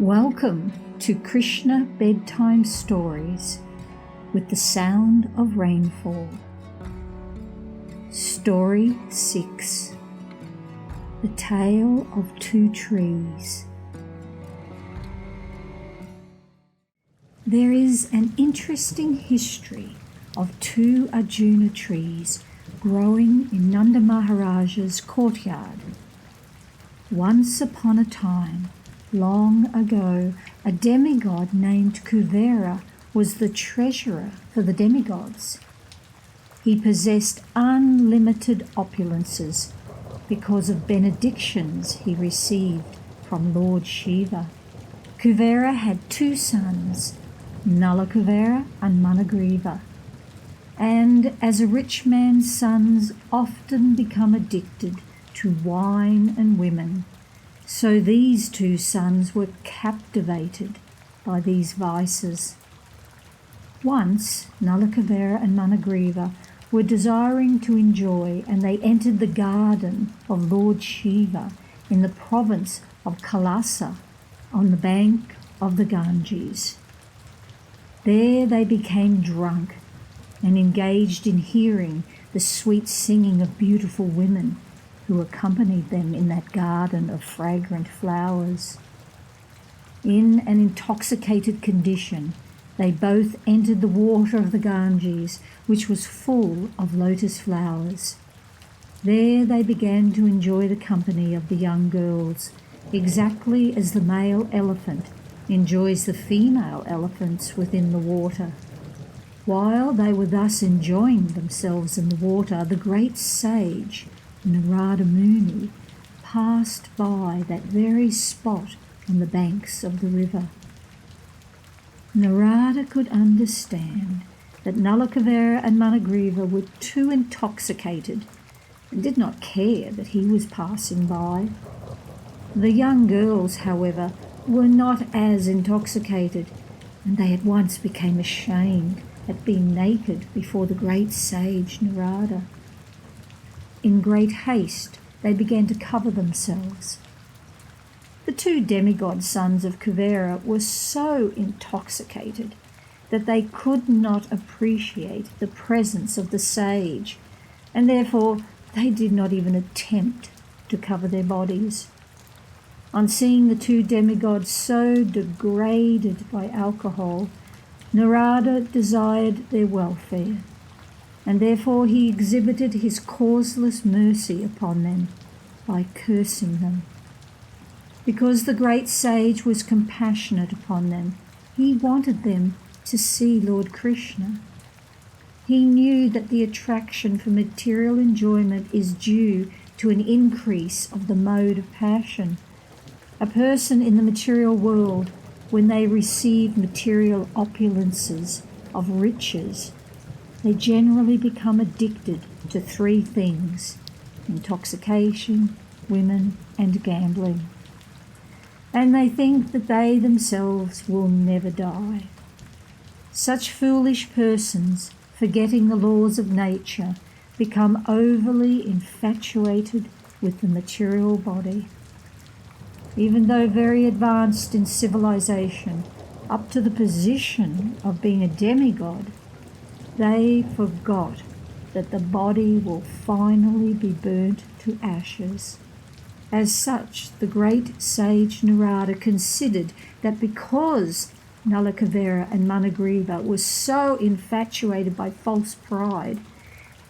Welcome to Krishna Bedtime Stories with the sound of rainfall. Story 6. The Tale of Two Trees. There is an interesting history of two Arjuna trees growing in Nanda Maharaja's courtyard. Once upon a time, long ago, a demigod named Kuvera was the treasurer for the demigods. He possessed unlimited opulences because of benedictions he received from Lord Shiva. Kuvera had two sons, Nala Kuvera and Managriva. And as a rich man's sons often become addicted to wine and women, so these two sons were captivated by these vices. Once, Nala Kuvera and Managriva were desiring to enjoy, and they entered the garden of Lord Shiva in the province of Kailasa on the bank of the Ganges. There they became drunk and engaged in hearing the sweet singing of beautiful women who accompanied them in that garden of fragrant flowers. In an intoxicated condition, they both entered the water of the Ganges, which was full of lotus flowers. There they began to enjoy the company of the young girls, exactly as the male elephant enjoys the female elephants within the water. While they were thus enjoying themselves in the water, the great sage Narada Muni passed by that very spot on the banks of the river. Narada could understand that Nala Kuvera and Managriva were too intoxicated and did not care that he was passing by. The young girls, however, were not as intoxicated, and they at once became ashamed at being naked before the great sage Narada. In great haste, they began to cover themselves. The two demigod sons of Kuvera were so intoxicated that they could not appreciate the presence of the sage, and therefore they did not even attempt to cover their bodies. On seeing the two demigods so degraded by alcohol, Narada desired their welfare, and therefore he exhibited his causeless mercy upon them by cursing them. Because the great sage was compassionate upon them, he wanted them to see Lord Krishna. He knew that the attraction for material enjoyment is due to an increase of the mode of passion. A person in the material world, when they receive material opulences of riches, they generally become addicted to three things: intoxication, women, and gambling. And they think that they themselves will never die. Such foolish persons, forgetting the laws of nature, become overly infatuated with the material body. Even though very advanced in civilization, up to the position of being a demigod, they forgot that the body will finally be burnt to ashes. As such, the great sage Narada considered that because Nala Kuvera and Managriva were so infatuated by false pride,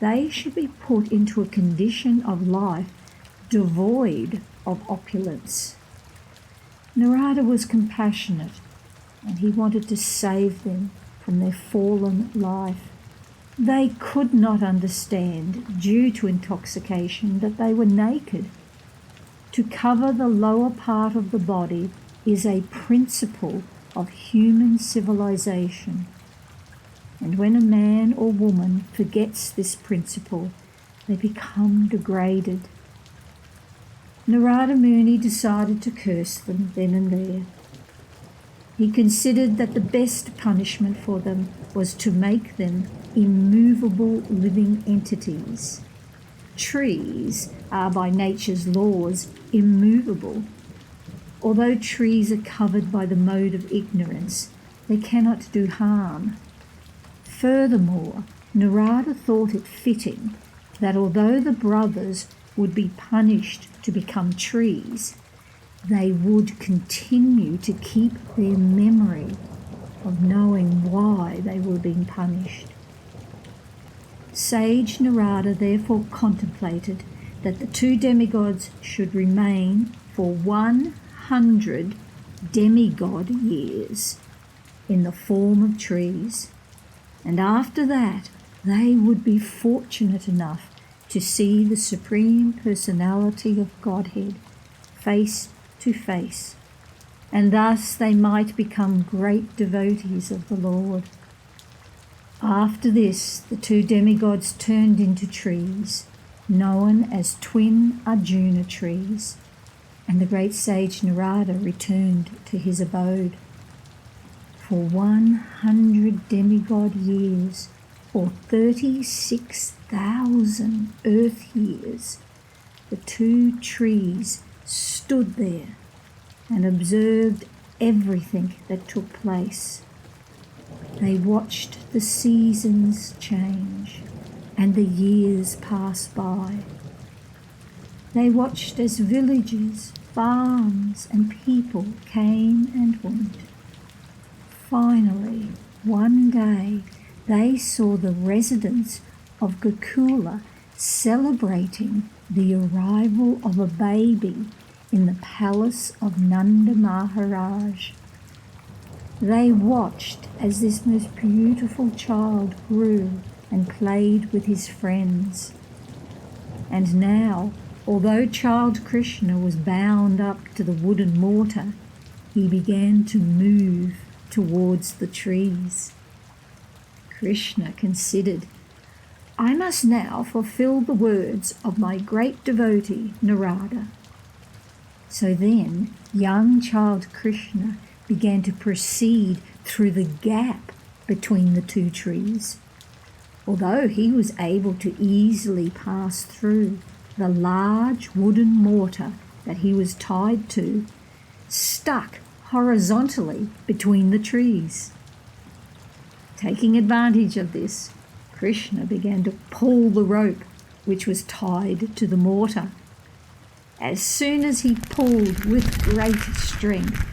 they should be put into a condition of life devoid of opulence. Narada was compassionate, and he wanted to save them from their fallen life. They could not understand, due to intoxication, that they were naked. To cover the lower part of the body is a principle of human civilization. And when a man or woman forgets this principle, they become degraded. Narada Muni decided to curse them then and there. He considered that the best punishment for them was to make them immovable living entities. Trees are by nature's laws immovable. although trees are covered by the mode of ignorance, they cannot do harm. Furthermore, Narada thought it fitting that although the brothers would be punished to become trees, they would continue to keep their memory of knowing why they were being punished. Sage Narada therefore contemplated that the two demigods should remain for 100 demigod years in the form of trees, and after that they would be fortunate enough to see the Supreme Personality of Godhead face to face, and thus they might become great devotees of the Lord. After this, the two demigods turned into trees, known as twin Arjuna trees, and the great sage Narada returned to his abode. For 100 demigod years, or 36,000 earth years, the two trees stood there and observed everything that took place. They watched the seasons change and the years pass by. They watched as villages, farms, and people came and went. Finally, one day, they saw the residents of Gokula celebrating the arrival of a baby in the palace of Nanda Maharaj. They watched as this most beautiful child grew and played with his friends. And now, although child Krishna was bound up to the wooden mortar, he began to move towards the trees. Krishna considered, "I must now fulfill the words of my great devotee Narada." So then young child Krishna began to proceed through the gap between the two trees. Although he was able to easily pass through, the large wooden mortar that he was tied to stuck horizontally between the trees. Taking advantage of this, Krishna began to pull the rope which was tied to the mortar. As soon as he pulled with great strength,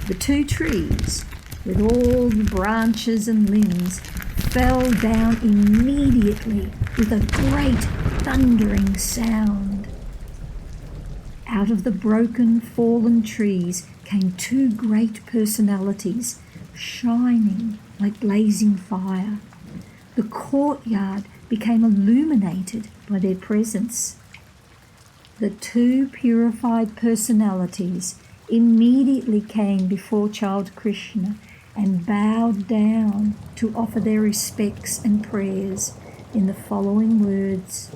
the two trees, with all the branches and limbs, fell down immediately with a great thundering sound. Out of the broken, fallen trees came two great personalities, shining like blazing fire. The courtyard became illuminated by their presence. The two purified personalities immediately came before child Krishna and bowed down to offer their respects and prayers in the following words: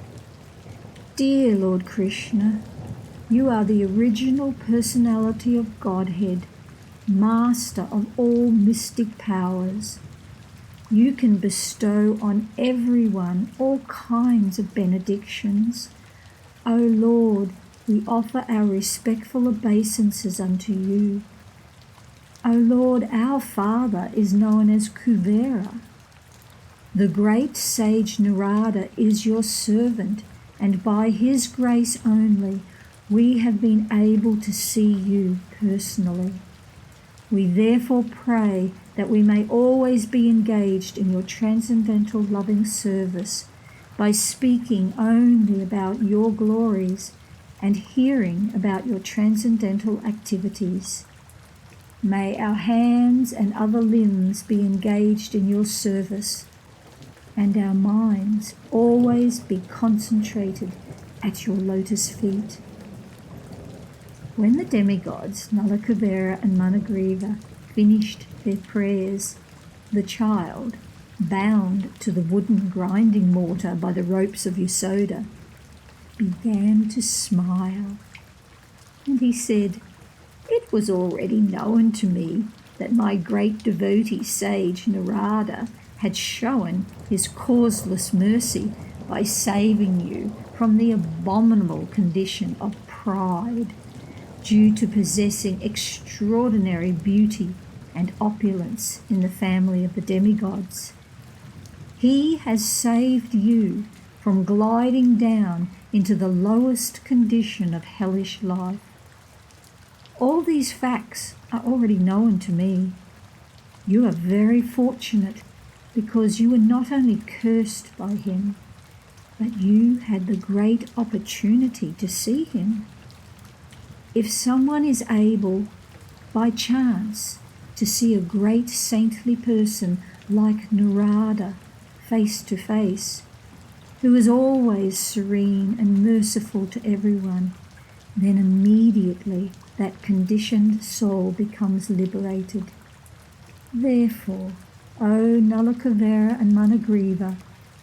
"Dear Lord Krishna, you are the original personality of Godhead, master of all mystic powers. You can bestow on everyone all kinds of benedictions. O Lord, we offer our respectful obeisances unto you. O Lord, our Father is known as Kuvera. The great sage Narada is your servant, and by his grace only we have been able to see you personally. We therefore pray that we may always be engaged in your transcendental loving service by speaking only about your glories and hearing about your transcendental activities. May our hands and other limbs be engaged in your service, and our minds always be concentrated at your lotus feet." When the demigods, Nalakuvera and Managriva, finished their prayers, the child, bound to the wooden grinding mortar by the ropes of Yasoda, began to smile. And he said, "It was already known to me that my great devotee sage Narada had shown his causeless mercy by saving you from the abominable condition of pride. due to possessing extraordinary beauty and opulence in the family of the demigods. He has saved you from gliding down into the lowest condition of hellish life. All these facts are already known to me. You are very fortunate because you were not only cursed by him, but you had the great opportunity to see him. If someone is able, by chance, to see a great saintly person like Narada face to face, who is always serene and merciful to everyone, then immediately that conditioned soul becomes liberated. Therefore, O Nalakavera and Managriva,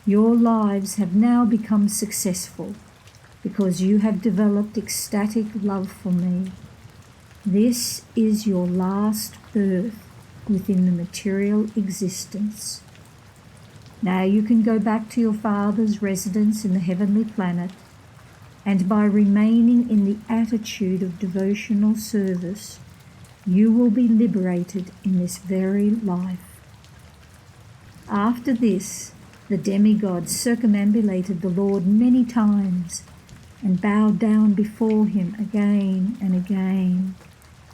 your lives have now become successful because you have developed ecstatic love for me. This is your last birth within the material existence. Now you can go back to your father's residence in the heavenly planet, and by remaining in the attitude of devotional service, you will be liberated in this very life. After this, the demigods circumambulated the Lord many times and bowed down before him again and again,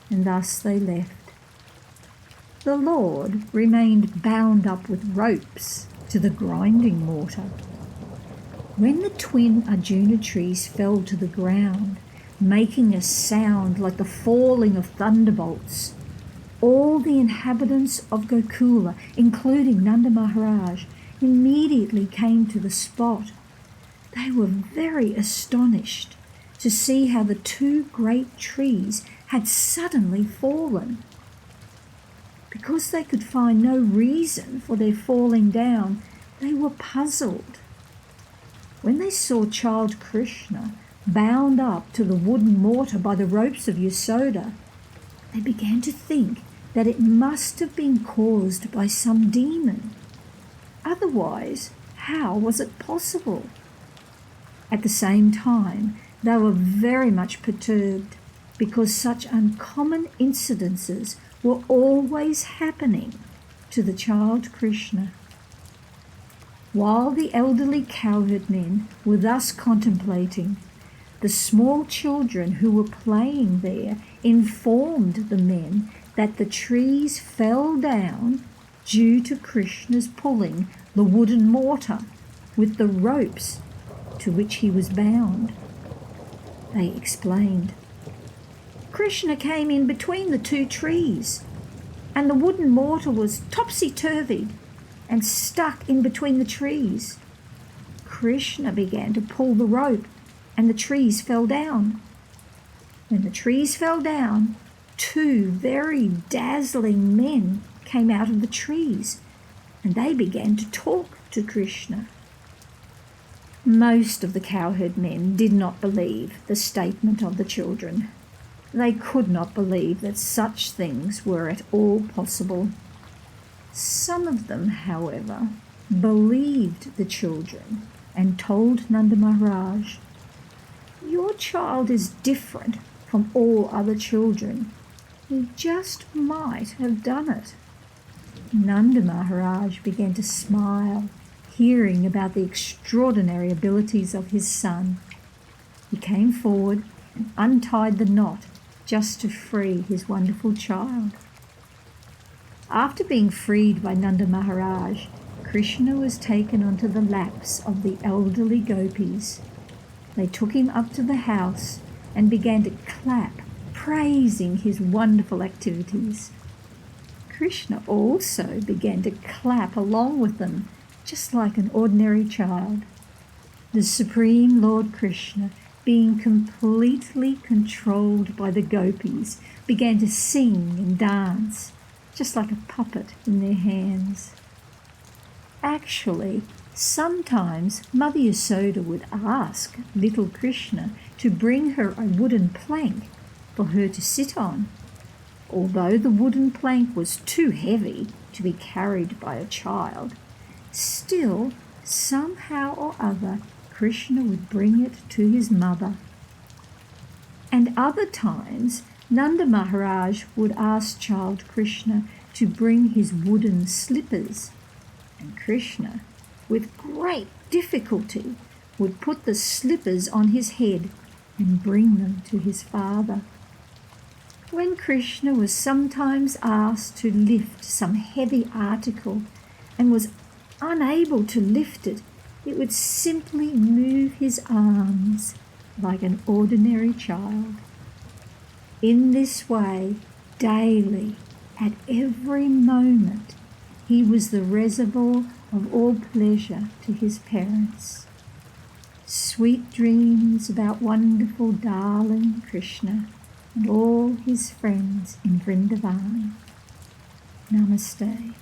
and thus they left. The Lord remained bound up with ropes to the grinding mortar. When the twin Arjuna trees fell to the ground, making a sound like the falling of thunderbolts, all the inhabitants of Gokula, including Nanda Maharaj, immediately came to the spot. They were very astonished to see how the two great trees had suddenly fallen. Because they could find no reason for their falling down, they were puzzled. When they saw child Krishna bound up to the wooden mortar by the ropes of Yasoda, they began to think that it must have been caused by some demon. Otherwise, how was it possible? At the same time, they were very much perturbed because such uncommon incidences were always happening to the child Krishna. While the elderly cowherd men were thus contemplating, the small children who were playing there informed the men that the trees fell down due to Krishna's pulling the wooden mortar with the ropes to which he was bound. They explained, Krishna came in between the two trees, and the wooden mortar was topsy-turvy and stuck in between the trees. Krishna began to pull the rope, and the trees fell down. When the trees fell down, two very dazzling men came out of the trees, and they began to talk to Krishna. Most of the cowherd men did not believe the statement of the children. They could not believe that such things were at all possible. Some of them, however, believed the children and told Nanda Maharaj, Your child is different from all other children. He just might have done it. Nanda Maharaj began to smile, hearing about the extraordinary abilities of his son. He came forward and untied the knot just to free his wonderful child. After being freed by Nanda Maharaj, Krishna was taken onto the laps of the elderly gopis. They took him up to the house and began to clap, praising his wonderful activities. Krishna also began to clap along with them, just like an ordinary child. The Supreme Lord Krishna, being completely controlled by the gopis, began to sing and dance, just like a puppet in their hands. Actually, sometimes Mother Yasoda would ask little Krishna to bring her a wooden plank for her to sit on. Although the wooden plank was too heavy to be carried by a child, still, somehow or other, Krishna would bring it to his mother. And other times, Nanda Maharaj would ask child Krishna to bring his wooden slippers, and Krishna, with great difficulty, would put the slippers on his head and bring them to his father. When Krishna was sometimes asked to lift some heavy article and was unable to lift it, it would simply move his arms like an ordinary child. In this way, daily, at every moment, he was the reservoir of all pleasure to his parents. Sweet dreams about wonderful darling Krishna and all his friends in Vrindavan. Namaste.